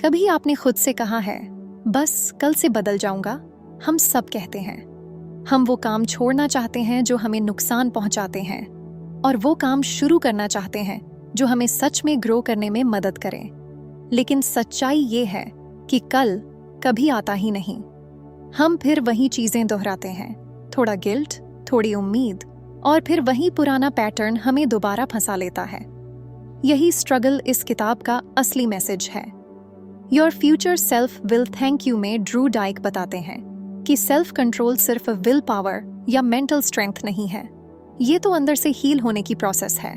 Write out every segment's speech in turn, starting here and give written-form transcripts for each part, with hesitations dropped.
कभी आपने खुद से कहा है, बस कल से बदल जाऊंगा? हम सब कहते हैं। हम वो काम छोड़ना चाहते हैं जो हमें नुकसान पहुंचाते हैं, और वो काम शुरू करना चाहते हैं जो हमें सच में ग्रो करने में मदद करें। लेकिन सच्चाई ये है कि कल कभी आता ही नहीं। हम फिर वही चीजें दोहराते हैं, थोड़ा गिल्ट, थोड़ी उम्मीद, और फिर वही पुराना पैटर्न हमें दोबारा फंसा लेता है। यही स्ट्रगल इस किताब का असली मैसेज है। Your future self will thank you में ड्रू डाइक बताते हैं कि सेल्फ कंट्रोल सिर्फ विल पावर या मेंटल स्ट्रेंथ नहीं है, ये तो अंदर से हील होने की प्रोसेस है।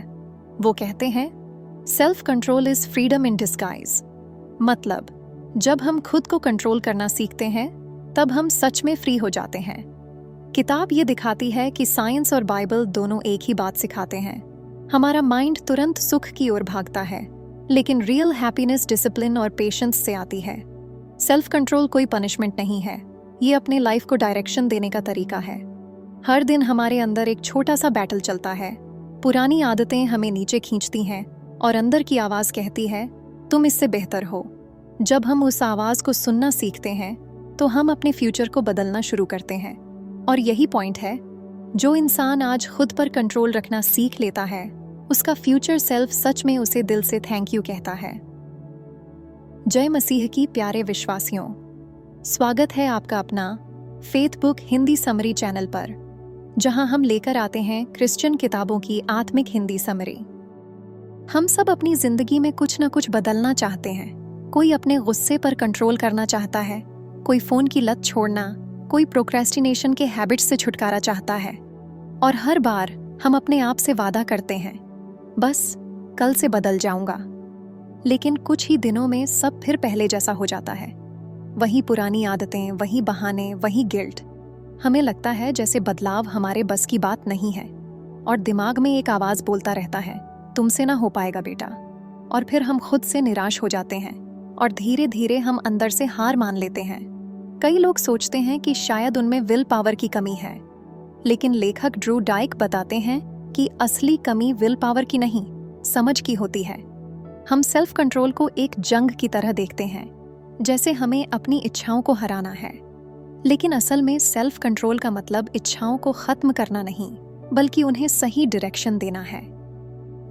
वो कहते हैं, self control is freedom in disguise. मतलब जब हम खुद को कंट्रोल करना सीखते हैं तब हम सच में फ्री हो जाते हैं। किताब ये दिखाती है कि साइंस और बाइबल दोनों एक ही बात सिखाते हैं। हमारा माइंड तुरंत सुख की ओर भागता है, लेकिन रियल हैप्पीनेस डिसिप्लिन और पेशेंस से आती है। सेल्फ कंट्रोल कोई पनिशमेंट नहीं है, ये अपने लाइफ को डायरेक्शन देने का तरीका है। हर दिन हमारे अंदर एक छोटा सा बैटल चलता है। पुरानी आदतें हमें नीचे खींचती हैं और अंदर की आवाज कहती है, तुम इससे बेहतर हो। जब हम उस आवाज को सुनना सीखते हैं तो हम अपने फ्यूचर को बदलना शुरू करते हैं। और यही पॉइंट है, जो इंसान आज खुद पर कंट्रोल रखना सीख लेता है उसका फ्यूचर सेल्फ सच में उसे दिल से थैंक यू कहता है। जय मसीह की प्यारे विश्वासियों, स्वागत है आपका अपना faith book Hindi summary channel पर, जहां हम लेकर आते हैं क्रिश्चियन किताबों की आत्मिक हिंदी समरी। हम सब अपनी जिंदगी में कुछ न कुछ बदलना चाहते हैं। कोई अपने गुस्से पर कंट्रोल करना चाहता है, कोई फोन की लत छोड़ना, कोई प्रोक्रेस्टिनेशन के हैबिट से छुटकारा चाहता है। और हर बार हम अपने आप से वादा करते हैं, बस कल से बदल जाऊंगा। लेकिन कुछ ही दिनों में सब फिर पहले जैसा हो जाता है। वही पुरानी आदतें, वही बहाने, वही गिल्ट। हमें लगता है जैसे बदलाव हमारे बस की बात नहीं है, और दिमाग में एक आवाज बोलता रहता है, तुमसे ना हो पाएगा बेटा। और फिर हम खुद से निराश हो जाते हैं और धीरे धीरे हम अंदर से हार मान लेते हैं। कई लोग सोचते हैं कि शायद उनमें विल पावर की कमी है, लेकिन लेखक ड्रू डाइक बताते हैं कि असली कमी विल पावर की नहीं, समझ की होती है। हम सेल्फ कंट्रोल को एक जंग की तरह देखते हैं, जैसे हमें अपनी इच्छाओं को हराना है। लेकिन असल में सेल्फ कंट्रोल का मतलब इच्छाओं को खत्म करना नहीं, बल्कि उन्हें सही डायरेक्शन देना है।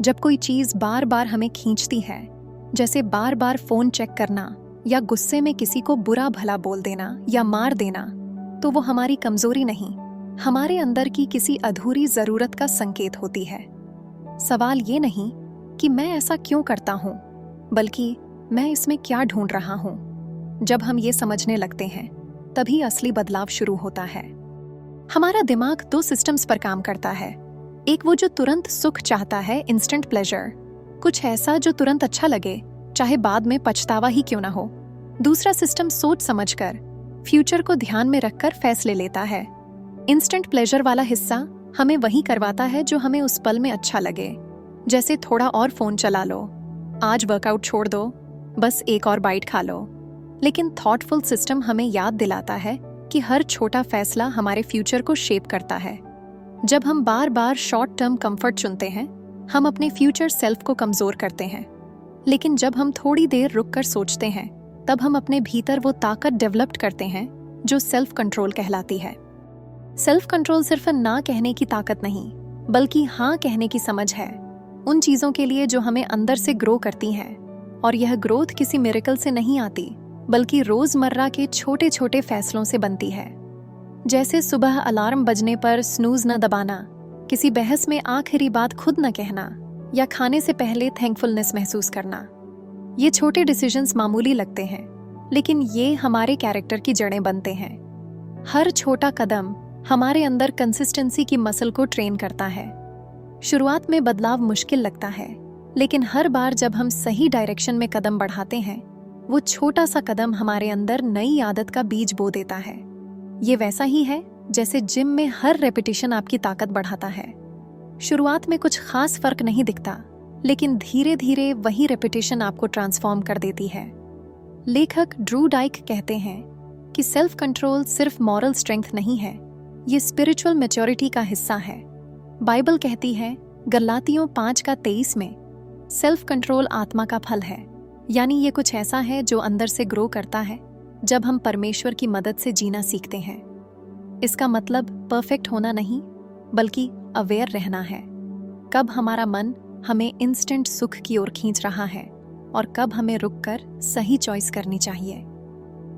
जब कोई चीज बार बार हमें खींचती है, जैसे बार बार फोन चेक करना या गुस्से में किसी को बुरा भला बोल देना या मार देना, तो वो हमारी कमजोरी नहीं, हमारे अंदर की किसी अधूरी जरूरत का संकेत होती है। सवाल ये नहीं कि मैं ऐसा क्यों करता हूं, बल्कि मैं इसमें क्या ढूंढ रहा हूं। जब हम ये समझने लगते हैं तभी असली बदलाव शुरू होता है। हमारा दिमाग दो सिस्टम्स पर काम करता है। एक वो जो तुरंत सुख चाहता है, इंस्टेंट प्लेजर, कुछ ऐसा जो तुरंत अच्छा लगे, चाहे बाद में पछतावा ही क्यों ना हो। दूसरा सिस्टम सोच समझकर, फ्यूचर को ध्यान में रखकर फैसले लेता है। इंस्टेंट प्लेजर वाला हिस्सा हमें वही करवाता है जो हमें उस पल में अच्छा लगे, जैसे थोड़ा और फोन चला लो, आज वर्कआउट छोड़ दो, बस एक और बाइट खा लो। लेकिन थॉटफुल सिस्टम हमें याद दिलाता है कि हर छोटा फैसला हमारे फ्यूचर को शेप करता है। जब हम बार बार शॉर्ट टर्म कंफर्ट चुनते हैं, हम अपने फ्यूचर सेल्फ को कमजोर करते हैं। लेकिन जब हम थोड़ी देर रुककर सोचते हैं, तब हम अपने भीतर वो ताकत डेवलप करते हैं जो सेल्फ कंट्रोल कहलाती है। सेल्फ कंट्रोल सिर्फ ना कहने की ताकत नहीं, बल्कि हाँ कहने की समझ है उन चीजों के लिए जो हमें अंदर से ग्रो करती हैं। और यह ग्रोथ किसी मिरेकल से नहीं आती, बल्कि रोजमर्रा के छोटे छोटे फैसलों से बनती है। जैसे सुबह अलार्म बजने पर स्नूज न दबाना, किसी बहस में आखिरी बात खुद न कहना, या खाने से पहले थैंकफुलनेस महसूस करना। ये छोटे डिसीजंस मामूली लगते हैं, लेकिन ये हमारे कैरेक्टर की जड़ें बनते हैं। हर छोटा कदम हमारे अंदर कंसिस्टेंसी की मसल को ट्रेन करता है। शुरुआत में बदलाव मुश्किल लगता है, लेकिन हर बार जब हम सही डायरेक्शन में कदम बढ़ाते हैं, वो छोटा सा कदम हमारे अंदर नई आदत का बीज बो देता है। ये वैसा ही है जैसे जिम में हर रेपिटेशन आपकी ताकत बढ़ाता है। शुरुआत में कुछ खास फर्क नहीं दिखता, लेकिन धीरे धीरे वही रेपिटेशन आपको ट्रांसफॉर्म कर देती है। लेखक ड्रू डाइक कहते हैं कि सेल्फ कंट्रोल सिर्फ मॉरल स्ट्रेंथ नहीं है, ये स्पिरिचुअल मैच्योरिटी का हिस्सा है। बाइबल कहती है गलातियों 5:23 में, सेल्फ कंट्रोल आत्मा का फल है, यानी ये कुछ ऐसा है जो अंदर से ग्रो करता है जब हम परमेश्वर की मदद से जीना सीखते हैं। इसका मतलब परफेक्ट होना नहीं, बल्कि अवेयर रहना है। कब हमारा मन हमें इंस्टेंट सुख की ओर खींच रहा है और कब हमें रुककर सही चॉइस करनी चाहिए।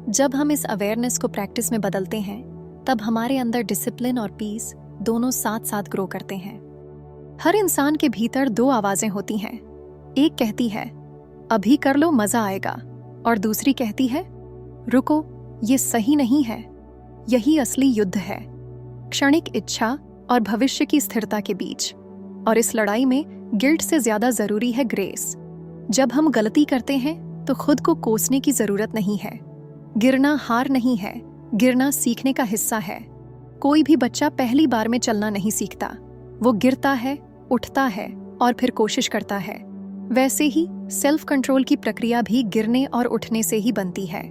जब हम इस अवेयरनेस को प्रैक्टिस में बदलते हैं, तब हमारे अंदर डिसिप्लिन और पीस दोनों साथ साथ ग्रो करते हैं। हर इंसान के भीतर दो आवाजें होती हैं। एक कहती है अभी कर लो, मजा आएगा, और दूसरी कहती है रुको, ये सही नहीं है। यही असली युद्ध है, क्षणिक इच्छा और भविष्य की स्थिरता के बीच। और इस लड़ाई में गिल्ट से ज्यादा जरूरी है ग्रेस। जब हम गलती करते हैं तो खुद को कोसने की जरूरत नहीं है। गिरना हार नहीं है, गिरना सीखने का हिस्सा है। कोई भी बच्चा पहली बार में चलना नहीं सीखता। वो गिरता है, उठता है और फिर कोशिश करता है। वैसे ही सेल्फ कंट्रोल की प्रक्रिया भी गिरने और उठने से ही बनती है।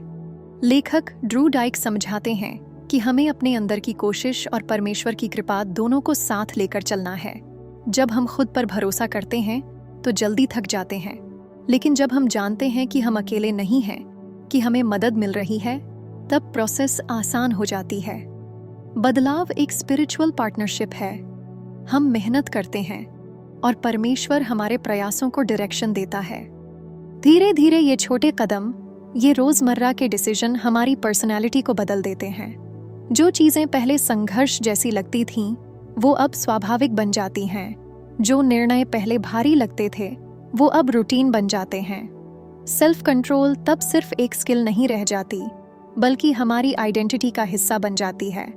लेखक ड्रू डाइक समझाते हैं कि हमें अपने अंदर की कोशिश और परमेश्वर की कृपा दोनों को साथ लेकर चलना है। जब हम खुद पर भरोसा करते हैं तो जल्दी थक जाते हैं, लेकिन जब हम जानते हैं कि हम अकेले नहीं हैं, कि हमें मदद मिल रही है, तब प्रोसेस आसान हो जाती है। बदलाव एक स्पिरिचुअल पार्टनरशिप है। हम मेहनत करते हैं और परमेश्वर हमारे प्रयासों को डायरेक्शन देता है। धीरे धीरे ये छोटे कदम, ये रोजमर्रा के डिसीजन हमारी पर्सनैलिटी को बदल देते हैं। जो चीजें पहले संघर्ष जैसी लगती थीं, वो अब स्वाभाविक बन जाती हैं। जो निर्णय पहले भारी लगते थे, वो अब रूटीन बन जाते हैं। सेल्फ कंट्रोल तब सिर्फ एक स्किल नहीं रह जाती, बल्कि हमारी आइडेंटिटी का हिस्सा बन जाती है।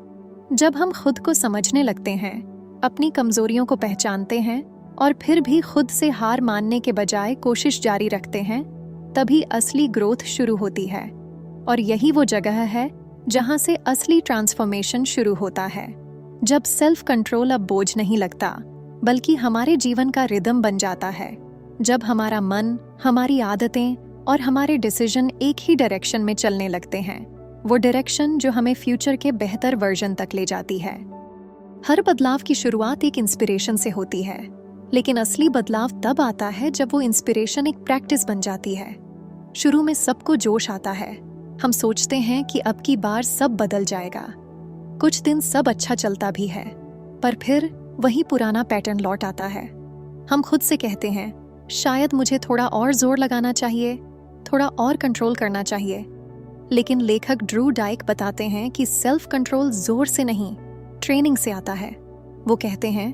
जब हम खुद को समझने लगते हैं, अपनी कमजोरियों को पहचानते हैं और फिर भी खुद से हार मानने के बजाय कोशिश जारी रखते हैं, तभी असली ग्रोथ शुरू होती है। और यही वो जगह है जहां से असली ट्रांसफॉर्मेशन शुरू होता है। जब सेल्फ कंट्रोल अब बोझ नहीं लगता, बल्कि हमारे जीवन का रिदम बन जाता है। जब हमारा मन, हमारी आदतें और हमारे डिसीजन एक ही डायरेक्शन में चलने लगते हैं, वो डायरेक्शन जो हमें फ्यूचर के बेहतर वर्जन तक ले जाती है। हर बदलाव की शुरुआत एक इंस्पिरेशन से होती है, लेकिन असली बदलाव तब आता है जब वो इंस्पिरेशन एक प्रैक्टिस बन जाती है। शुरू में सबको जोश आता है। हम सोचते हैं कि अब की बार सब बदल जाएगा। कुछ दिन सब अच्छा चलता भी है, पर फिर वही पुराना पैटर्न लौट आता है। हम खुद से कहते हैं शायद मुझे थोड़ा और जोर लगाना चाहिए, थोड़ा और कंट्रोल करना चाहिए। लेकिन लेखक ड्रू डाइक बताते हैं कि सेल्फ कंट्रोल जोर से नहीं, ट्रेनिंग से आता है। वो कहते हैं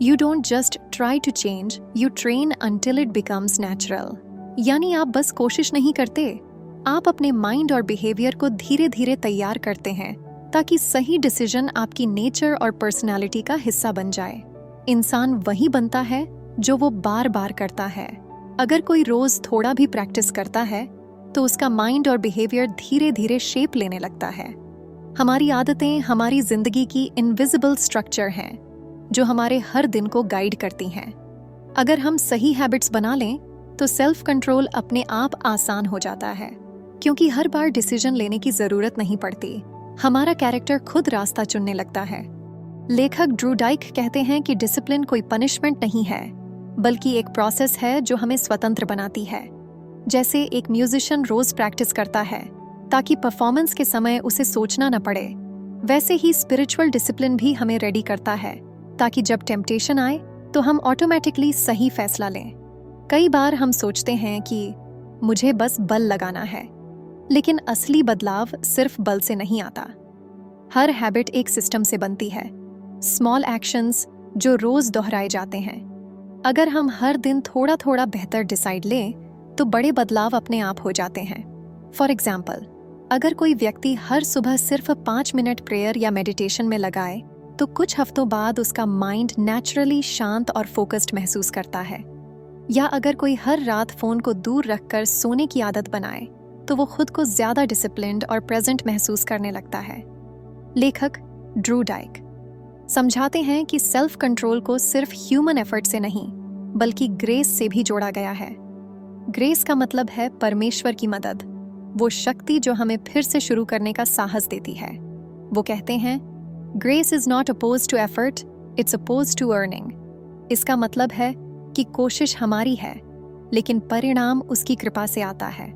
you don't just try to change, you train until it becomes natural. यानी आप बस कोशिश नहीं करते, आप अपने माइंड और बिहेवियर को धीरे धीरे तैयार करते हैं ताकि सही डिसीजन आपकी नेचर और पर्सनालिटी का हिस्सा बन जाए। इंसान वही बनता है जो वो बार बार करता है। अगर कोई रोज थोड़ा भी प्रैक्टिस करता है, तो उसका माइंड और बिहेवियर धीरे धीरे शेप लेने लगता है। हमारी आदतें हमारी जिंदगी की इनविजिबल स्ट्रक्चर हैं, जो हमारे हर दिन को गाइड करती हैं। अगर हम सही हैबिट्स बना लें, तो सेल्फ कंट्रोल अपने आप आसान हो जाता है, क्योंकि हर बार डिसीजन लेने की जरूरत नहीं पड़ती। हमारा कैरेक्टर खुद रास्ता चुनने लगता है। लेखक ड्रू डाइक कहते हैं कि डिसिप्लिन कोई पनिशमेंट नहीं है, बल्कि एक प्रोसेस है जो हमें स्वतंत्र बनाती है। जैसे एक म्यूजिशियन रोज प्रैक्टिस करता है ताकि परफॉर्मेंस के समय उसे सोचना न पड़े, वैसे ही स्पिरिचुअल डिसिप्लिन भी हमें रेडी करता है ताकि जब टेम्पटेशन आए तो हम ऑटोमेटिकली सही फैसला लें। कई बार हम सोचते हैं कि मुझे बस बल लगाना है, लेकिन असली बदलाव सिर्फ बल से नहीं आता। हर हैबिट एक सिस्टम से बनती है, स्मॉल एक्शंस जो रोज दोहराए जाते हैं। अगर हम हर दिन थोड़ा थोड़ा बेहतर डिसाइड लें, तो बड़े बदलाव अपने आप हो जाते हैं। फॉर एग्जाम्पल, अगर कोई व्यक्ति हर सुबह सिर्फ 5 मिनट प्रेयर या मेडिटेशन में लगाए, तो कुछ हफ्तों बाद उसका माइंड नेचुरली शांत और फोकस्ड महसूस करता है। या अगर कोई हर रात फोन को दूर रखकर सोने की आदत बनाए, तो वो खुद को ज्यादा डिसिप्लिन्ड और प्रेजेंट महसूस करने लगता है। लेखक ड्रू डाइक समझाते हैं कि सेल्फ कंट्रोल को सिर्फ ह्यूमन एफर्ट से नहीं, बल्कि ग्रेस से भी जोड़ा गया है। ग्रेस का मतलब है परमेश्वर की मदद, वो शक्ति जो हमें फिर से शुरू करने का साहस देती है। वो कहते हैं grace is not oppose to effort, it's oppose to earning. इसका मतलब है कि कोशिश हमारी है, लेकिन परिणाम उसकी कृपा से आता है।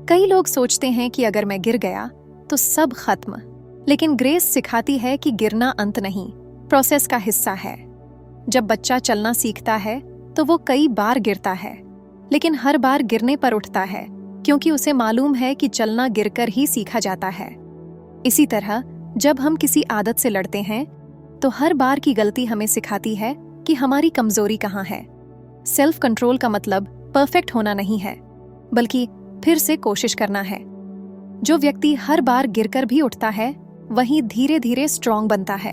कई लोग सोचते हैं कि अगर मैं गिर गया तो सब खत्म, लेकिन ग्रेस सिखाती है कि गिरना अंत नहीं, प्रोसेस का हिस्सा है। जब बच्चा चलना सीखता है तो वो कई बार गिरता है, लेकिन हर बार गिरने पर उठता है, क्योंकि उसे मालूम है कि चलना गिरकर ही सीखा जाता है। इसी तरह जब हम किसी आदत से लड़ते हैं तो हर बार की गलती हमें सिखाती है कि हमारी कमजोरी कहाँ है। सेल्फ कंट्रोल का मतलब परफेक्ट होना नहीं है, बल्कि फिर से कोशिश करना है। जो व्यक्ति हर बार गिरकर भी उठता है वही धीरे धीरे स्ट्रांग बनता है।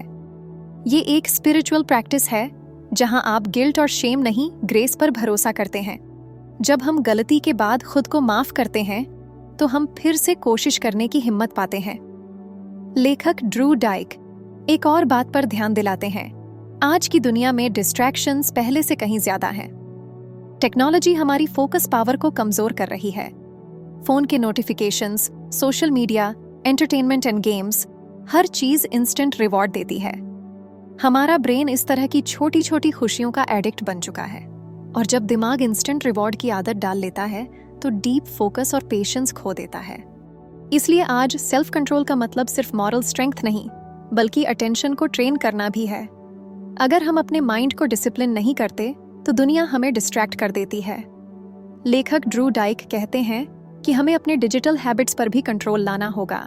ये एक स्पिरिचुअल प्रैक्टिस है जहां आप गिल्ट और शेम नहीं, ग्रेस पर भरोसा करते हैं। जब हम गलती के बाद खुद को माफ करते हैं तो हम फिर से कोशिश करने की हिम्मत पाते हैं। लेखक ड्रू डाइक एक और बात पर ध्यान दिलाते हैं। आज की दुनिया में डिस्ट्रैक्शंस पहले से कहीं ज्यादा हैं। टेक्नोलॉजी हमारी फोकस पावर को कमजोर कर रही है। फोन के notifications, social media, entertainment and games, हर चीज इंस्टेंट रिवॉर्ड देती है। हमारा ब्रेन इस तरह की छोटी छोटी खुशियों का एडिक्ट बन चुका है, और जब दिमाग इंस्टेंट रिवॉर्ड की आदत डाल लेता है तो डीप फोकस और पेशेंस खो देता है। इसलिए आज सेल्फ कंट्रोल का मतलब सिर्फ मॉरल स्ट्रेंथ नहीं, बल्कि अटेंशन को ट्रेन करना भी है। अगर हम अपने माइंड को डिसिप्लिन नहीं करते तो दुनिया हमें डिस्ट्रैक्ट कर देती है। लेखक ड्रू डाइक कहते हैं कि हमें अपने डिजिटल हैबिट्स पर भी कंट्रोल लाना होगा।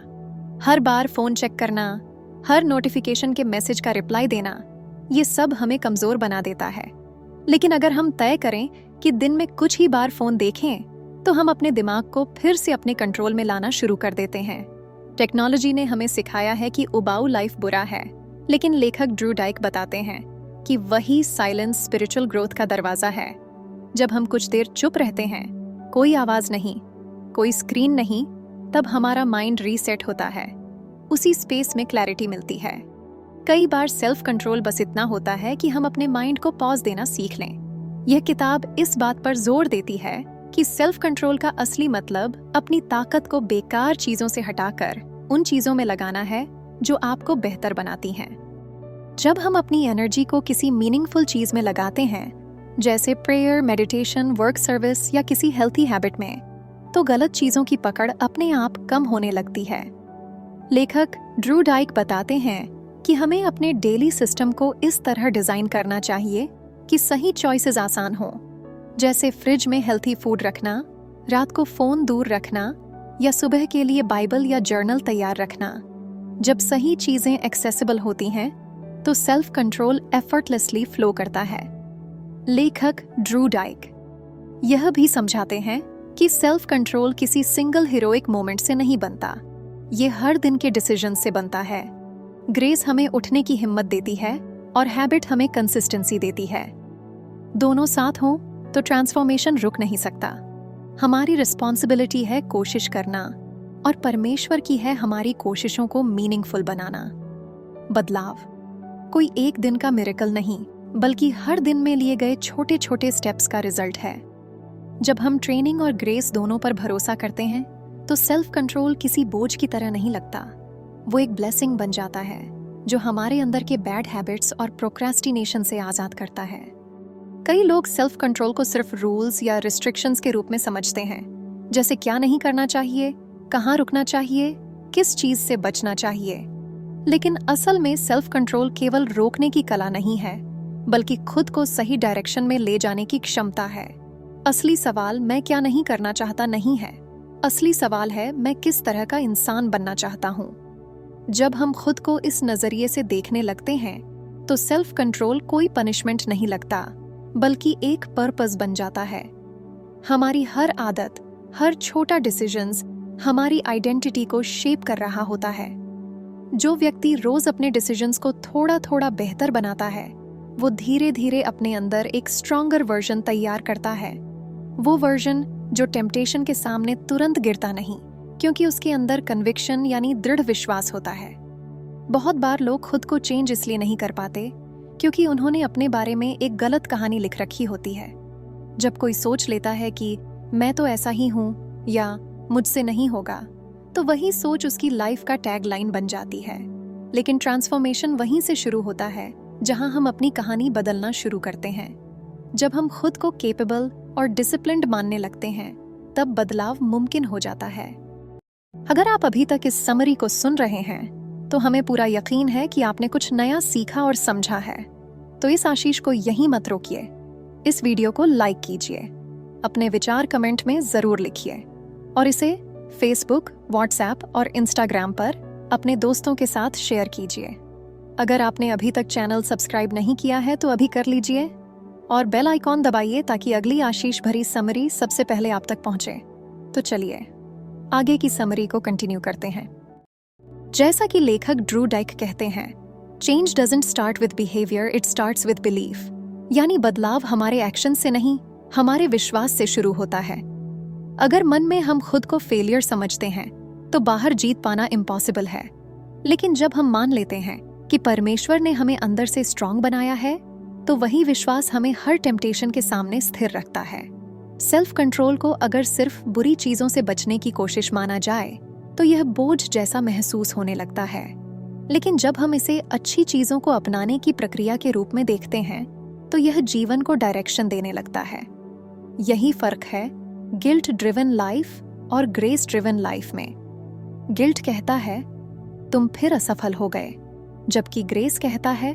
हर बार फोन चेक करना, हर नोटिफिकेशन के मैसेज का रिप्लाई देना, ये सब हमें कमजोर बना देता है। लेकिन अगर हम तय करें कि दिन में कुछ ही बार फोन देखें तो हम अपने दिमाग को फिर से अपने कंट्रोल में लाना शुरू कर देते हैं। टेक्नोलॉजी ने हमें सिखाया है कि उबाऊ लाइफ बुरा है, लेकिन लेखक ड्रू डाइक बताते हैं कि वही साइलेंस स्पिरिचुअल ग्रोथ का दरवाजा है। जब हम कुछ देर चुप रहते हैं, कोई आवाज नहीं, कोई स्क्रीन नहीं, तब हमारा माइंड रीसेट होता है। उसी स्पेस में क्लैरिटी मिलती है। कई बार सेल्फ कंट्रोल बस इतना होता है कि हम अपने माइंड को पॉज देना सीख लें। यह किताब इस बात पर जोर देती है कि सेल्फ कंट्रोल का असली मतलब अपनी ताकत को बेकार चीजों से हटाकर उन चीजों में लगाना है जो आपको बेहतर बनाती हैं। जब हम अपनी एनर्जी को किसी मीनिंगफुल चीज में लगाते हैं, जैसे प्रेयर, मेडिटेशन, वर्क सर्विस या किसी हेल्थी हैबिट में, तो गलत चीजों की पकड़ अपने आप कम होने लगती है। लेखक ड्रू डाइक बताते हैं कि हमें अपने डेली सिस्टम को इस तरह डिजाइन करना चाहिए कि सही चॉइसेस आसान हो, जैसे फ्रिज में हेल्थी फूड रखना, रात को फोन दूर रखना, या सुबह के लिए बाइबल या जर्नल तैयार रखना। जब सही चीजें एक्सेसिबल होती हैं तो सेल्फ कंट्रोल एफर्टलेसली फ्लो करता है। लेखक ड्रू डाइक यह भी समझाते हैं कि सेल्फ कंट्रोल किसी सिंगल हीरोइक मोमेंट से नहीं बनता, ये हर दिन के डिसीजन से बनता है। ग्रेस हमें उठने की हिम्मत देती है और हैबिट हमें कंसिस्टेंसी देती है। दोनों साथ हों तो ट्रांसफॉर्मेशन रुक नहीं सकता। हमारी रिस्पॉन्सिबिलिटी है कोशिश करना, और परमेश्वर की है हमारी कोशिशों को मीनिंगफुल बनाना। बदलाव कोई एक दिन का मिरेकल नहीं, बल्कि हर दिन में लिए गए छोटे छोटे स्टेप्स का रिजल्ट है। जब हम ट्रेनिंग और ग्रेस दोनों पर भरोसा करते हैं तो सेल्फ कंट्रोल किसी बोझ की तरह नहीं लगता, वो एक ब्लेसिंग बन जाता है जो हमारे अंदर के बैड हैबिट्स और प्रोक्रेस्टिनेशन से आजाद करता है। कई लोग सेल्फ कंट्रोल को सिर्फ रूल्स या रिस्ट्रिक्शंस के रूप में समझते हैं, जैसे क्या नहीं करना चाहिए, कहाँ रुकना चाहिए, किस चीज से बचना चाहिए। लेकिन असल में सेल्फ कंट्रोल केवल रोकने की कला नहीं है, बल्कि खुद को सही डायरेक्शन में ले जाने की क्षमता है। असली सवाल मैं क्या नहीं करना चाहता नहीं है, असली सवाल है मैं किस तरह का इंसान बनना चाहता हूँ। जब हम खुद को इस नजरिए से देखने लगते हैं तो सेल्फ कंट्रोल कोई पनिशमेंट नहीं लगता, बल्कि एक पर्पस बन जाता है। हमारी हर आदत, हर छोटा डिसीजंस हमारी आइडेंटिटी को शेप कर रहा होता है। जो व्यक्ति रोज अपने डिसीजंस को थोड़ा थोड़ा बेहतर बनाता है, वो धीरे धीरे अपने अंदर एक स्ट्रॉन्गर वर्जन तैयार करता है। वो वर्जन जो टेम्पटेशन के सामने तुरंत गिरता नहीं, क्योंकि उसके अंदर कन्विक्शन यानी दृढ़ विश्वास होता है। बहुत बार लोग खुद को चेंज इसलिए नहीं कर पाते क्योंकि उन्होंने अपने बारे में एक गलत कहानी लिख रखी होती है। जब कोई सोच लेता है कि मैं तो ऐसा ही हूँ या मुझसे नहीं होगा, तो वही सोच उसकी लाइफ का टैग लाइन बन जाती है। लेकिन ट्रांसफॉर्मेशन वहीं से शुरू होता है जहां हम अपनी कहानी बदलना शुरू करते हैं। जब हम खुद को केपेबल, और डिसिप्लिन्ड मानने लगते हैं, तब बदलाव मुमकिन हो जाता है। अगर आप अभी तक इस समरी को सुन रहे हैं, तो हमें पूरा यकीन है कि आपने कुछ नया सीखा और समझा है। तो इस आशीष को यहीं मत रोकिए। इस वीडियो को लाइक कीजिए, अपने विचार कमेंट में जरूर लिखिए और इसे फेसबुक, व्हाट्सएप और इंस्टाग्राम पर अपने दोस्तों के साथ शेयर कीजिए। अगर आपने अभी तक चैनल सब्सक्राइब नहीं किया है तो अभी कर लीजिए और बेल आइकॉन दबाइए ताकि अगली आशीष भरी समरी सबसे पहले आप तक पहुंचे। तो चलिए आगे की समरी को कंटिन्यू करते हैं। जैसा कि लेखक ड्रू डाइक कहते हैं, change doesn't start with behaviour, it starts with belief. यानी बदलाव हमारे एक्शन से नहीं, हमारे विश्वास से शुरू होता है। अगर मन में हम खुद को फेलियर समझते हैं तो बाहर जीत पाना इम्पॉसिबल है। लेकिन जब हम मान लेते हैं कि परमेश्वर ने हमें अंदर से स्ट्रांग बनाया है, तो वही विश्वास हमें हर टेम्पटेशन के सामने स्थिर रखता है। सेल्फ कंट्रोल को अगर सिर्फ बुरी चीजों से बचने की कोशिश माना जाए तो यह बोझ जैसा महसूस होने लगता है। लेकिन जब हम इसे अच्छी चीजों को अपनाने की प्रक्रिया के रूप में देखते हैं तो यह जीवन को डायरेक्शन देने लगता है। यही फर्क है गिल्ट ड्रिवन लाइफ और ग्रेस ड्रिवन लाइफ में। गिल्ट कहता है तुम फिर असफल हो गए, जबकि ग्रेस कहता है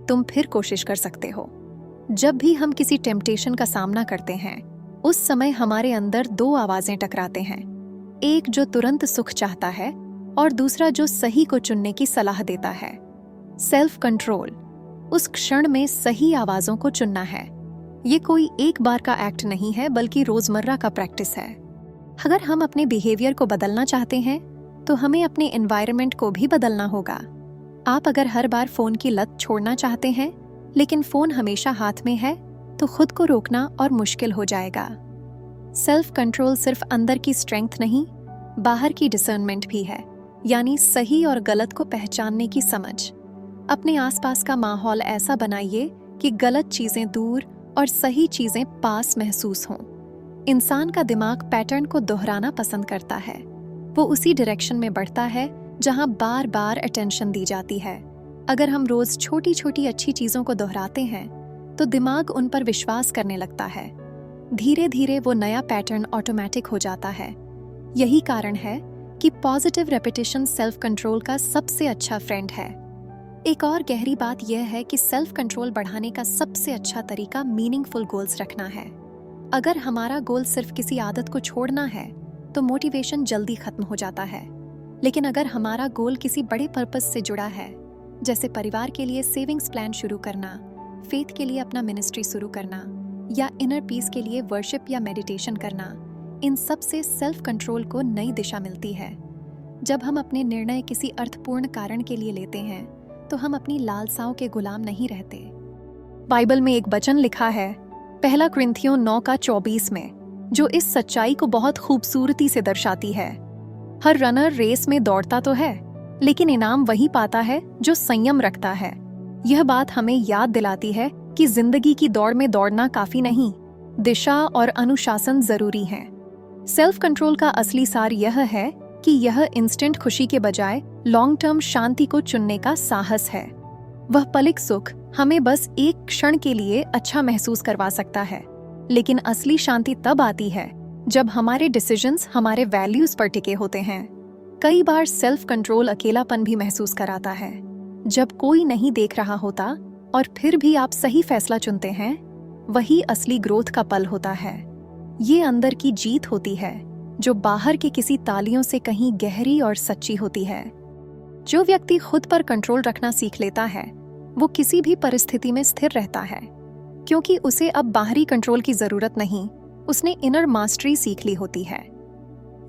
तुम फिर कोशिश कर सकते हो। जब भी हम किसी टेम्पटेशन का सामना करते हैं, उस समय हमारे अंदर दो आवाजें टकराते हैं, एक जो तुरंत सुख चाहता है और दूसरा जो सही को चुनने की सलाह देता है। सेल्फ कंट्रोल उस क्षण में सही आवाजों को चुनना है। ये कोई एक बार का एक्ट नहीं है, बल्कि रोजमर्रा का प्रैक्टिस है। अगर हम अपने बिहेवियर को बदलना चाहते हैं तो हमें अपने एनवायरनमेंट को भी बदलना होगा। आप अगर हर बार फोन की लत छोड़ना चाहते हैं लेकिन फोन हमेशा हाथ में है, तो खुद को रोकना और मुश्किल हो जाएगा। सेल्फ कंट्रोल सिर्फ अंदर की स्ट्रेंथ नहीं, बाहर की डिसर्नमेंट भी है, यानी सही और गलत को पहचानने की समझ। अपने आसपास का माहौल ऐसा बनाइए कि गलत चीजें दूर और सही चीजें पास महसूस हों। इंसान का दिमाग पैटर्न को दोहराना पसंद करता है। वो उसी डायरेक्शन में बढ़ता है जहां बार बार अटेंशन दी जाती है। अगर हम रोज छोटी छोटी अच्छी चीजों को दोहराते हैं तो दिमाग उन पर विश्वास करने लगता है। धीरे धीरे वो नया पैटर्न ऑटोमेटिक हो जाता है। यही कारण है कि पॉजिटिव रेपिटेशन सेल्फ कंट्रोल का सबसे अच्छा फ्रेंड है। एक और गहरी बात यह है कि सेल्फ कंट्रोल बढ़ाने का सबसे अच्छा तरीका मीनिंगफुल गोल्स रखना है। अगर हमारा गोल सिर्फ किसी आदत को छोड़ना है तो मोटिवेशन जल्दी खत्म हो जाता है। लेकिन अगर हमारा गोल किसी बड़े पर्पस से जुड़ा है, जैसे परिवार के लिए सेविंग्स प्लान शुरू करना, फेथ के लिए अपना मिनिस्ट्री शुरू करना या इनर पीस के लिए वर्शिप या मेडिटेशन करना, इन सब से सेल्फ कंट्रोल को नई दिशा मिलती है। जब हम अपने निर्णय किसी अर्थपूर्ण कारण के लिए लेते हैं तो हम अपनी लालसाओं के गुलाम नहीं रहते। बाइबल में एक वचन लिखा है, 1 कुरिन्थियों 9:24 में, जो इस सच्चाई को बहुत खूबसूरती से दर्शाती है। हर रनर रेस में दौड़ता तो है, लेकिन इनाम वही पाता है जो संयम रखता है। यह बात हमें याद दिलाती है कि जिंदगी की दौड़ में दौड़ना काफी नहीं, दिशा और अनुशासन जरूरी है। सेल्फ कंट्रोल का असली सार यह है कि यह इंस्टेंट खुशी के बजाय लॉन्ग टर्म शांति को चुनने का साहस है। वह पलिक सुख हमें बस एक क्षण के लिए अच्छा महसूस करवा सकता है, लेकिन असली शांति तब आती है जब हमारे डिसीजंस हमारे वैल्यूज पर टिके होते हैं। कई बार सेल्फ कंट्रोल अकेलापन भी महसूस कराता है। जब कोई नहीं देख रहा होता और फिर भी आप सही फैसला चुनते हैं, वही असली ग्रोथ का पल होता है। ये अंदर की जीत होती है जो बाहर के किसी तालियों से कहीं गहरी और सच्ची होती है। जो व्यक्ति खुद पर कंट्रोल रखना सीख लेता है, वो किसी भी परिस्थिति में स्थिर रहता है, क्योंकि उसे अब बाहरी कंट्रोल की जरूरत नहीं, उसने इनर मास्टरी सीख ली होती है।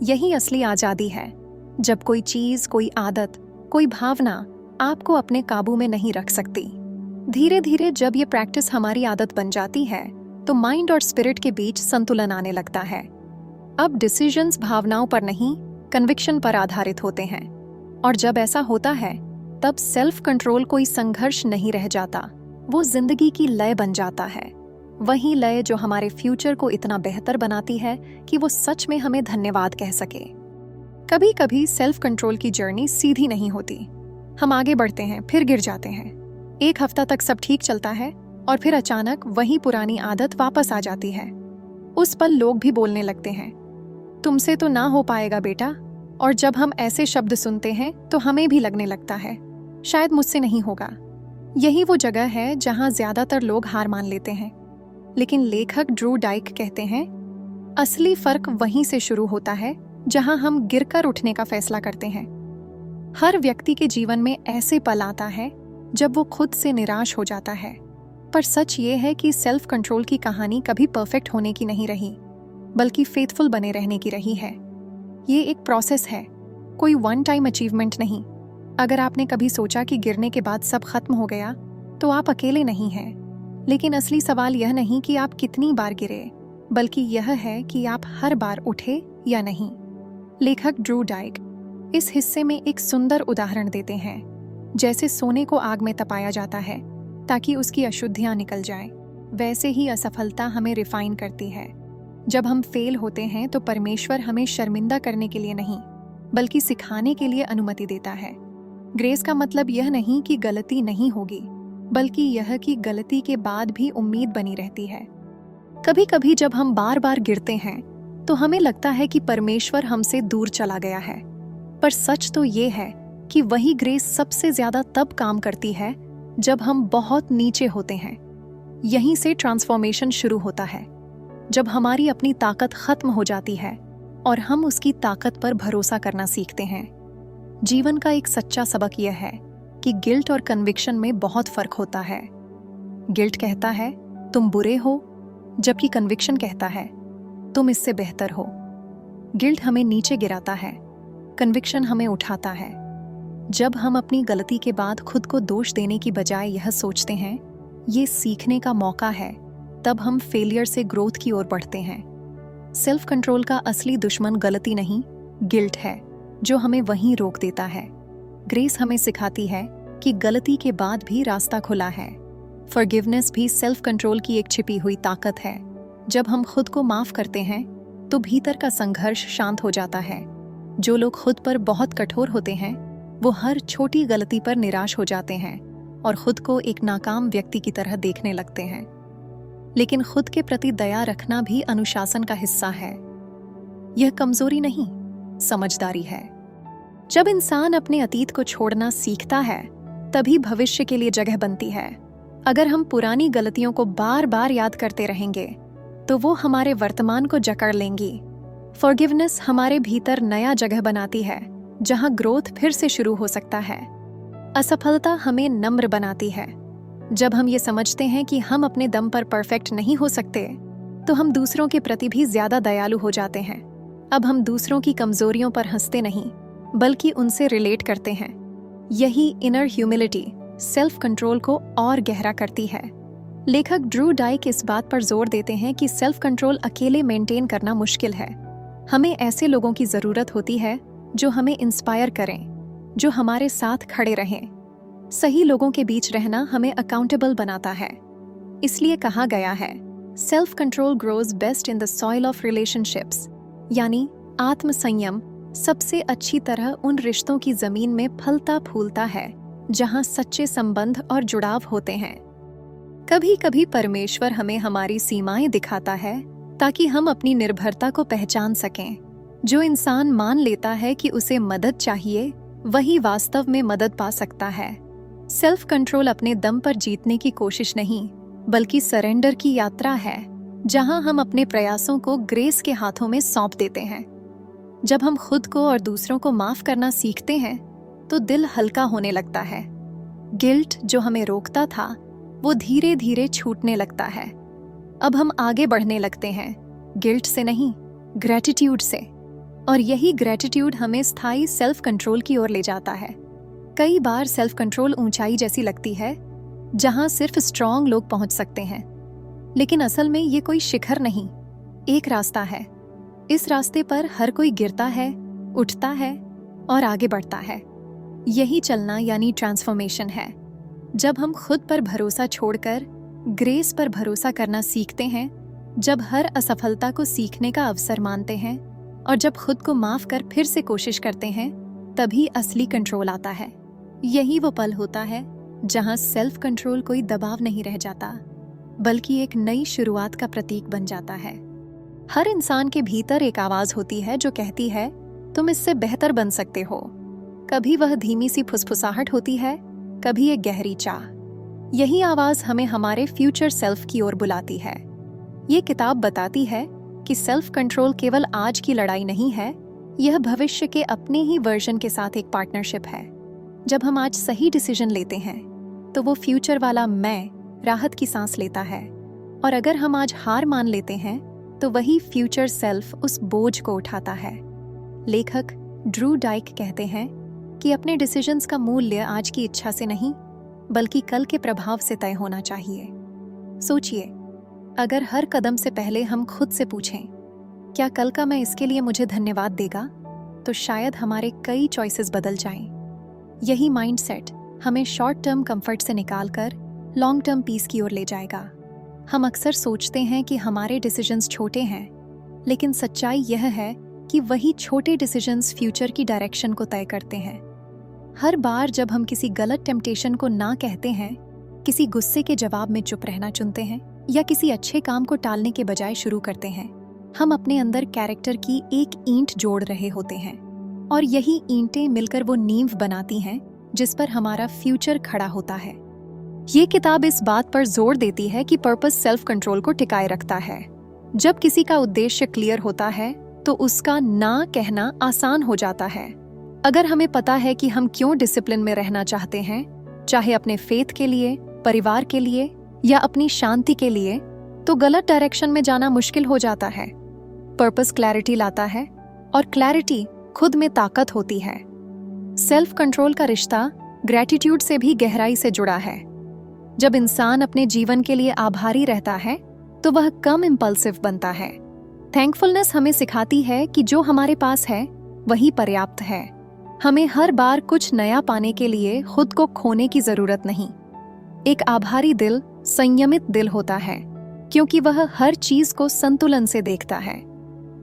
यही असली आजादी है, जब कोई चीज, कोई आदत, कोई भावना आपको अपने काबू में नहीं रख सकती। धीरे धीरे जब ये प्रैक्टिस हमारी आदत बन जाती है तो माइंड और स्पिरिट के बीच संतुलन आने लगता है। अब डिसीजंस भावनाओं पर नहीं, कन्विक्शन पर आधारित होते हैं। और जब ऐसा होता है तब सेल्फ कंट्रोल कोई संघर्ष नहीं रह जाता, वो जिंदगी की लय बन जाता है। वही लय जो हमारे फ्यूचर को इतना बेहतर बनाती है कि वो सच में हमें धन्यवाद कह सके। कभी कभी सेल्फ कंट्रोल की जर्नी सीधी नहीं होती। हम आगे बढ़ते हैं, फिर गिर जाते हैं। एक हफ्ता तक सब ठीक चलता है और फिर अचानक वही पुरानी आदत वापस आ जाती है। उस पल लोग भी बोलने लगते हैं, तुमसे तो ना हो पाएगा बेटा। और जब हम ऐसे शब्द सुनते हैं तो हमें भी लगने लगता है, शायद मुझसे नहीं होगा। यही वो जगह है जहां ज्यादातर लोग हार मान लेते हैं। लेकिन लेखक ड्रू डाइक कहते हैं, असली फर्क वहीं से शुरू होता है जहां हम गिरकर उठने का फैसला करते हैं। हर व्यक्ति के जीवन में ऐसे पल आता है जब वो खुद से निराश हो जाता है, पर सच ये है कि सेल्फ कंट्रोल की कहानी कभी परफेक्ट होने की नहीं रही, बल्कि फेथफुल बने रहने की रही है। ये एक प्रोसेस है, कोई वन टाइम अचीवमेंट नहीं। अगर आपने कभी सोचा कि गिरने के बाद सब खत्म हो गया, तो आप अकेले नहीं हैं। लेकिन असली सवाल यह नहीं कि आप कितनी बार गिरे, बल्कि यह है कि आप हर बार उठे या नहीं। लेखक ड्रू डाइक इस हिस्से में एक सुंदर उदाहरण देते हैं, जैसे सोने को आग में तपाया जाता है ताकि उसकी अशुद्धियां निकल जाएं, वैसे ही असफलता हमें रिफाइन करती है। जब हम फेल होते हैं तो परमेश्वर हमें शर्मिंदा करने के लिए नहीं, बल्कि सिखाने के लिए अनुमति देता है। ग्रेस का मतलब यह नहीं कि गलती नहीं होगी, बल्कि यह कि गलती के बाद भी उम्मीद बनी रहती है। कभी कभी जब हम बार बार गिरते हैं तो हमें लगता है कि परमेश्वर हमसे दूर चला गया है, पर सच तो ये है कि वही ग्रेस सबसे ज्यादा तब काम करती है जब हम बहुत नीचे होते हैं। यहीं से ट्रांसफॉर्मेशन शुरू होता है, जब हमारी अपनी ताकत खत्म हो जाती है और हम उसकी ताकत पर भरोसा करना सीखते हैं। जीवन का एक सच्चा सबक यह है कि गिल्ट और कन्विक्शन में बहुत फर्क होता है। गिल्ट कहता है तुम बुरे हो, जबकि कन्विक्शन कहता है तुम इससे बेहतर हो। गिल्ट हमें नीचे गिराता है, कन्विक्शन हमें उठाता है। जब हम अपनी गलती के बाद खुद को दोष देने की बजाय यह सोचते हैं ये सीखने का मौका है, तब हम फेलियर से ग्रोथ की ओर बढ़ते हैं। सेल्फ कंट्रोल का असली दुश्मन गलती नहीं, गिल्ट है, जो हमें वहीं रोक देता है। ग्रेस हमें सिखाती है कि गलती के बाद भी रास्ता खुला है। फॉरगिवनेस भी सेल्फ कंट्रोल की एक छिपी हुई ताकत है। जब हम खुद को माफ करते हैं तो भीतर का संघर्ष शांत हो जाता है। जो लोग खुद पर बहुत कठोर होते हैं वो हर छोटी गलती पर निराश हो जाते हैं और खुद को एक नाकाम व्यक्ति की तरह देखने लगते हैं। लेकिन खुद के प्रति दया रखना भी अनुशासन का हिस्सा है। यह कमजोरी नहीं, समझदारी है। जब इंसान अपने अतीत को छोड़ना सीखता है, तभी भविष्य के लिए जगह बनती है। अगर हम पुरानी गलतियों को बार बार याद करते रहेंगे, तो वो हमारे वर्तमान को जकड़ लेंगी। फॉरगिवनेस हमारे भीतर नया जगह बनाती है, जहां ग्रोथ फिर से शुरू हो सकता है। असफलता हमें नम्र बनाती है। जब हम ये समझते हैं कि हम अपने दम पर परफेक्ट नहीं हो सकते, तो हम दूसरों के प्रति भी ज्यादा दयालु हो जाते हैं। अब हम दूसरों की कमजोरियों पर हंसते नहीं, बल्कि उनसे रिलेट करते हैं। यही इनर ह्यूमिलिटी सेल्फ कंट्रोल को और गहरा करती है। लेखक ड्रू डाइक इस बात पर जोर देते हैं कि सेल्फ कंट्रोल अकेले मेंटेन करना मुश्किल है। हमें ऐसे लोगों की जरूरत होती है जो हमें इंस्पायर करें, जो हमारे साथ खड़े रहें। सही लोगों के बीच रहना हमें अकाउंटेबल बनाता है। इसलिए कहा गया है, self control grows best in the soil of relationships, यानी आत्म संयम सबसे अच्छी तरह उन रिश्तों की जमीन में फलता फूलता है जहां सच्चे संबंध और जुड़ाव होते हैं। कभी कभी परमेश्वर हमें हमारी सीमाएं दिखाता है ताकि हम अपनी निर्भरता को पहचान सकें। जो इंसान मान लेता है कि उसे मदद चाहिए, वही वास्तव में मदद पा सकता है। सेल्फ कंट्रोल अपने दम पर जीतने की कोशिश नहीं, बल्कि सरेंडर की यात्रा है, जहां हम अपने प्रयासों को ग्रेस के हाथों में सौंप देते हैं। जब हम खुद को और दूसरों को माफ करना सीखते हैं, तो दिल हल्का होने लगता है। गिल्ट जो हमें रोकता था, वो धीरे धीरे छूटने लगता है। अब हम आगे बढ़ने लगते हैं, गिल्ट से नहीं, ग्रेटिट्यूड से। और यही ग्रेटिट्यूड हमें स्थायी सेल्फ कंट्रोल की ओर ले जाता है। कई बार सेल्फ कंट्रोल ऊंचाई जैसी लगती है, जहां सिर्फ स्ट्रॉन्ग लोग पहुंच सकते हैं। लेकिन असल में ये कोई शिखर नहीं, एक रास्ता है। इस रास्ते पर हर कोई गिरता है, उठता है और आगे बढ़ता है। यही चलना यानी ट्रांसफॉर्मेशन है। जब हम खुद पर भरोसा छोड़कर ग्रेस पर भरोसा करना सीखते हैं, जब हर असफलता को सीखने का अवसर मानते हैं और जब खुद को माफ कर फिर से कोशिश करते हैं, तभी असली कंट्रोल आता है। यही वो पल होता है जहां सेल्फ कंट्रोल कोई दबाव नहीं रह जाता, बल्कि एक नई शुरुआत का प्रतीक बन जाता है। हर इंसान के भीतर एक आवाज होती है जो कहती है तुम इससे बेहतर बन सकते हो। कभी वह धीमी सी फुसफुसाहट होती है, कभी एक गहरी चाह। यही आवाज हमें हमारे फ्यूचर सेल्फ की ओर बुलाती है। ये किताब बताती है कि सेल्फ कंट्रोल केवल आज की लड़ाई नहीं है, यह भविष्य के अपने ही वर्जन के साथ एक पार्टनरशिप है। जब हम आज सही डिसीजन लेते हैं तो वो फ्यूचर वाला मैं राहत की सांस लेता है, और अगर हम आज हार मान लेते हैं तो वही फ्यूचर सेल्फ उस बोझ को उठाता है। लेखक ड्रू डाइक कहते हैं कि अपने डिसीजंस का मूल्य आज की इच्छा से नहीं बल्कि कल के प्रभाव से तय होना चाहिए। सोचिए, अगर हर कदम से पहले हम खुद से पूछें क्या कल का मैं इसके लिए मुझे धन्यवाद देगा, तो शायद हमारे कई चॉइसेस बदल जाएं। यही माइंडसेट हमें शॉर्ट टर्म कंफर्ट से निकालकर लॉन्ग टर्म पीस की ओर ले जाएगा। हम अक्सर सोचते हैं कि हमारे डिसीजंस छोटे हैं, लेकिन सच्चाई यह है कि वही छोटे डिसीजंस फ्यूचर की डायरेक्शन को तय करते हैं। हर बार जब हम किसी गलत टेम्पटेशन को ना कहते हैं, किसी गुस्से के जवाब में चुप रहना चुनते हैं या किसी अच्छे काम को टालने के बजाय शुरू करते हैं, हम अपने अंदर कैरेक्टर की एक ईंट जोड़ रहे होते हैं, और यही ईंटें मिलकर वो नींव बनाती हैं जिस पर हमारा फ्यूचर खड़ा होता है। ये किताब इस बात पर जोर देती है कि पर्पस सेल्फ कंट्रोल को टिकाए रखता है। जब किसी का उद्देश्य क्लियर होता है तो उसका ना कहना आसान हो जाता है। अगर हमें पता है कि हम क्यों डिसिप्लिन में रहना चाहते हैं, चाहे अपने फेथ के लिए, परिवार के लिए या अपनी शांति के लिए, तो गलत डायरेक्शन में जाना मुश्किल हो जाता है। पर्पस क्लैरिटी लाता है, और क्लैरिटी खुद में ताकत होती है। सेल्फ कंट्रोल का रिश्ता ग्रैटिट्यूड से भी गहराई से जुड़ा है। जब इंसान अपने जीवन के लिए आभारी रहता है तो वह कम इम्पल्सिव बनता है। थैंकफुलनेस हमें सिखाती है कि जो हमारे पास है वही पर्याप्त है। हमें हर बार कुछ नया पाने के लिए खुद को खोने की जरूरत नहीं। एक आभारी दिल संयमित दिल होता है, क्योंकि वह हर चीज को संतुलन से देखता है।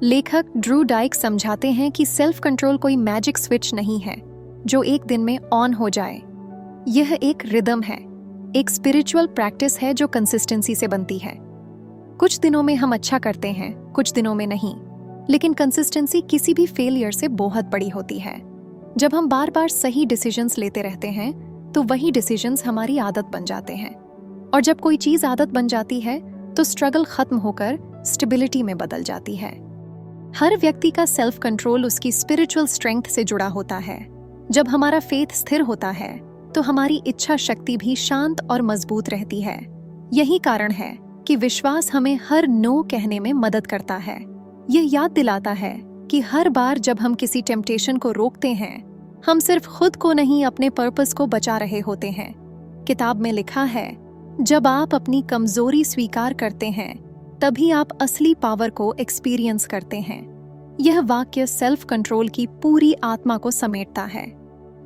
लेखक ड्रू डाइक समझाते हैं कि सेल्फ कंट्रोल कोई मैजिक स्विच नहीं है जो एक दिन में ऑन हो जाए। यह एक रिदम है, एक स्पिरिचुअल प्रैक्टिस है जो कंसिस्टेंसी से बनती है। कुछ दिनों में हम अच्छा करते हैं, कुछ दिनों में नहीं, लेकिन कंसिस्टेंसी किसी भी फेलियर से बहुत बड़ी होती है। जब हम बार बार सही डिसीजंस लेते रहते हैं तो वही डिसीजंस हमारी आदत बन जाते हैं, और जब कोई चीज आदत बन जाती है तो स्ट्रगल खत्म होकर स्टेबिलिटी में बदल जाती है। हर व्यक्ति का सेल्फ कंट्रोल उसकी स्पिरिचुअल स्ट्रेंथ से जुड़ा होता है। जब हमारा फेथ स्थिर होता है तो हमारी इच्छा शक्ति भी शांत और मजबूत रहती है। यही कारण है कि विश्वास हमें हर नो कहने में मदद करता है। यह याद दिलाता है कि हर बार जब हम किसी टेम्पटेशन को रोकते हैं, हम सिर्फ खुद को नहीं अपने पर्पस को बचा रहे होते हैं। किताब में लिखा है, जब आप अपनी कमजोरी स्वीकार करते हैं तभी आप असली पावर को एक्सपीरियंस करते हैं। यह वाक्य सेल्फ कंट्रोल की पूरी आत्मा को समेटता है।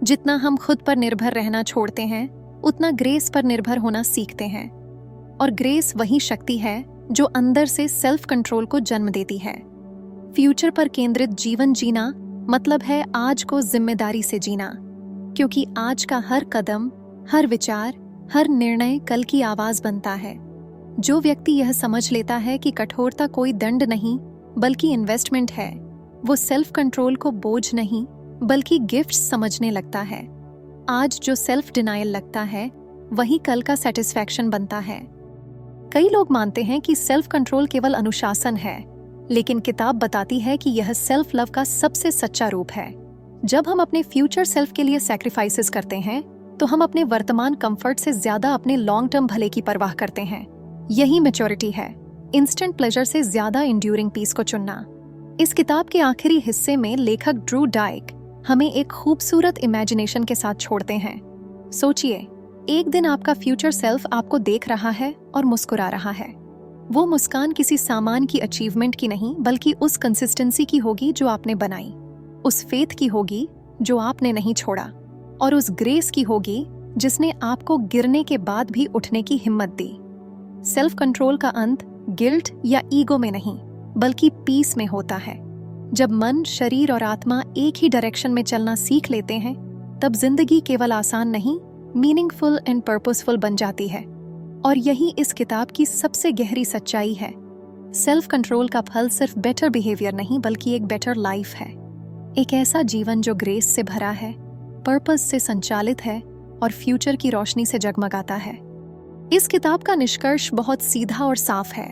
जितना हम खुद पर निर्भर रहना छोड़ते हैं, उतना ग्रेस पर निर्भर होना सीखते हैं, और ग्रेस वही शक्ति है जो अंदर से सेल्फ कंट्रोल को जन्म देती है। फ्यूचर पर केंद्रित जीवन जीना मतलब है आज को जिम्मेदारी से जीना, क्योंकि आज का हर कदम, हर विचार, हर निर्णय कल की आवाज बनता है। जो व्यक्ति यह समझ लेता है कि कठोरता कोई दंड नहीं बल्कि इन्वेस्टमेंट है, वो सेल्फ कंट्रोल को बोझ नहीं बल्कि गिफ्ट समझने लगता है। आज जो सेल्फ डिनायल लगता है वही कल का सेटिस्फैक्शन बनता है। कई लोग मानते हैं कि सेल्फ कंट्रोल केवल अनुशासन है, लेकिन किताब बताती है कि यह सेल्फ लव का सबसे सच्चा रूप है। जब हम अपने फ्यूचर सेल्फ के लिए सैक्रिफाइसेस करते हैं तो हम अपने वर्तमान कंफर्ट से ज्यादा अपने लॉन्ग टर्म भले की परवाह करते हैं। यही मैच्योरिटी है, इंस्टेंट प्लेजर से ज्यादा इंड्यूरिंग पीस को चुनना। इस किताब के आखिरी हिस्से में लेखक ड्रू डाइक हमें एक खूबसूरत इमेजिनेशन के साथ छोड़ते हैं। सोचिए, एक दिन आपका फ्यूचर सेल्फ आपको देख रहा है और मुस्कुरा रहा है। वो मुस्कान किसी सामान की अचीवमेंट की नहीं बल्कि उस कंसिस्टेंसी की होगी जो आपने बनाई, उस फेथ की होगी जो आपने नहीं छोड़ा, और उस ग्रेस की होगी जिसने आपको गिरने के बाद भी उठने की हिम्मत दी। सेल्फ कंट्रोल का अंत गिल्ट या ईगो में नहीं बल्कि पीस में होता है। जब मन, शरीर और आत्मा एक ही डायरेक्शन में चलना सीख लेते हैं, तब जिंदगी केवल आसान नहीं, मीनिंगफुल एंड पर्पसफुल बन जाती है। और यही इस किताब की सबसे गहरी सच्चाई है। सेल्फ कंट्रोल का फल सिर्फ बेटर बिहेवियर नहीं बल्कि एक बेटर लाइफ है। एक ऐसा जीवन जो ग्रेस से भरा है, पर्पस से संचालित है और फ्यूचर की रोशनी से जगमगाता है। इस किताब का निष्कर्ष बहुत सीधा और साफ है।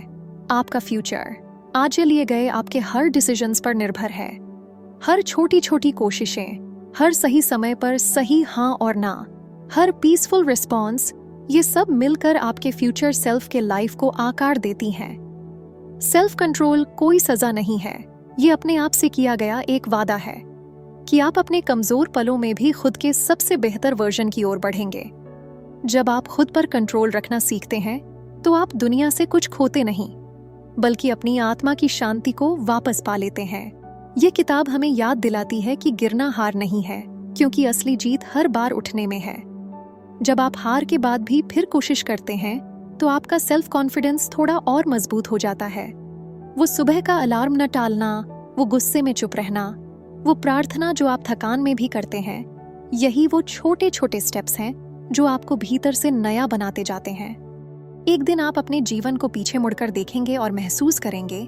आपका फ्यूचर आज लिए गए आपके हर डिसीजंस पर निर्भर है। हर छोटी छोटी कोशिशें, हर सही समय पर सही हाँ और ना, हर पीसफुल रिस्पॉन्स, ये सब मिलकर आपके फ्यूचर सेल्फ के लाइफ को आकार देती हैं। सेल्फ कंट्रोल कोई सजा नहीं है, ये अपने आप से किया गया एक वादा है कि आप अपने कमजोर पलों में भी खुद के सबसे बेहतर वर्जन की ओर बढ़ेंगे। जब आप खुद पर कंट्रोल रखना सीखते हैं तो आप दुनिया से कुछ खोते नहीं बल्कि अपनी आत्मा की शांति को वापस पा लेते हैं। ये किताब हमें याद दिलाती है कि गिरना हार नहीं है, क्योंकि असली जीत हर बार उठने में है। जब आप हार के बाद भी फिर कोशिश करते हैं तो आपका सेल्फ कॉन्फिडेंस थोड़ा और मजबूत हो जाता है। वो सुबह का अलार्म न टालना, वो गुस्से में चुप रहना, वो प्रार्थना जो आप थकान में भी करते हैं, यही वो छोटे छोटे स्टेप्स हैं जो आपको भीतर से नया बनाते जाते हैं। एक दिन आप अपने जीवन को पीछे मुड़कर देखेंगे और महसूस करेंगे,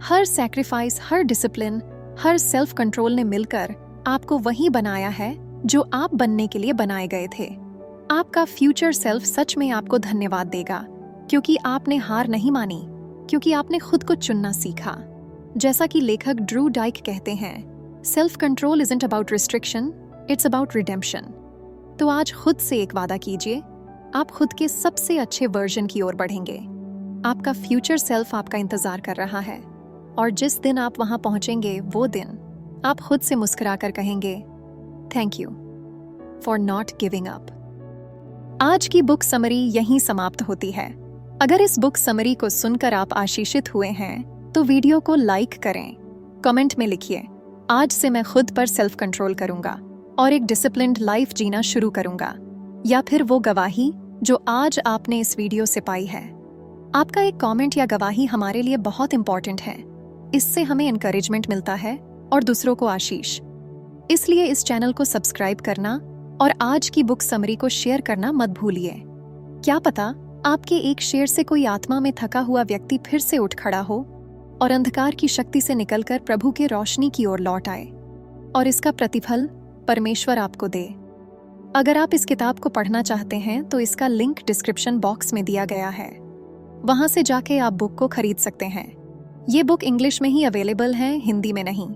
हर सैक्रिफाइस, हर डिसिप्लिन, हर सेल्फ कंट्रोल ने मिलकर आपको वही बनाया है जो आप बनने के लिए बनाए गए थे। आपका फ्यूचर सेल्फ सच में आपको धन्यवाद देगा, क्योंकि आपने हार नहीं मानी, क्योंकि आपने खुद को चुनना सीखा। जैसा कि लेखक ड्रू डाइक कहते हैं, self control isn't about restriction, it's about redemption. तो आज खुद से एक वादा कीजिए, आप खुद के सबसे अच्छे वर्जन की ओर बढ़ेंगे। आपका फ्यूचर सेल्फ आपका इंतजार कर रहा है, और जिस दिन आप वहां पहुंचेंगे वो दिन आप खुद से मुस्कुराकर कहेंगे, thank you for not giving up. आज की बुक समरी यहीं समाप्त होती है। अगर इस बुक समरी को सुनकर आप आशीषित हुए हैं तो वीडियो को लाइक करें, कमेंट में लिखिए, आज से मैं खुद पर सेल्फ कंट्रोल करूंगा और एक डिसिप्लिन्ड लाइफ जीना शुरू करूंगा, या फिर वो गवाही जो आज आपने इस वीडियो से पाई है। आपका एक कमेंट या गवाही हमारे लिए बहुत इंपॉर्टेंट है। इससे हमें एनकरेजमेंट मिलता है और दूसरों को आशीष। इसलिए इस चैनल को सब्सक्राइब करना और आज की बुक समरी को शेयर करना मत भूलिए। क्या पता आपके एक शेयर से कोई आत्मा में थका हुआ व्यक्ति फिर से उठ खड़ा हो और अंधकार की शक्ति से निकलकर प्रभु के रोशनी की ओर लौट आए, और इसका प्रतिफल परमेश्वर आपको दे। अगर आप इस किताब को पढ़ना चाहते हैं तो इसका लिंक डिस्क्रिप्शन बॉक्स में दिया गया है, वहां से जाके आप बुक को खरीद सकते हैं। ये बुक इंग्लिश में ही अवेलेबल है, हिंदी में नहीं।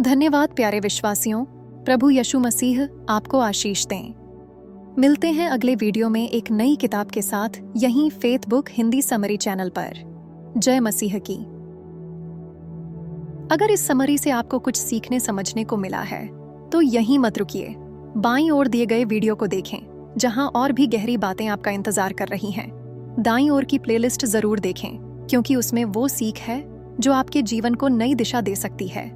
धन्यवाद प्यारे विश्वासियों, प्रभु यीशु मसीह आपको आशीष दें। मिलते हैं अगले वीडियो में एक नई किताब के साथ, यहीं faith book Hindi summary channel पर। जय मसीह की। अगर इस समरी से आपको कुछ सीखने समझने को मिला है तो यहीं मत रुकिए, बाईं ओर दिए गए वीडियो को देखें, जहां और भी गहरी बातें आपका इंतजार कर रही हैं। दाईं ओर की प्लेलिस्ट जरूर देखें, क्योंकि उसमें वो सीख है जो आपके जीवन को नई दिशा दे सकती है।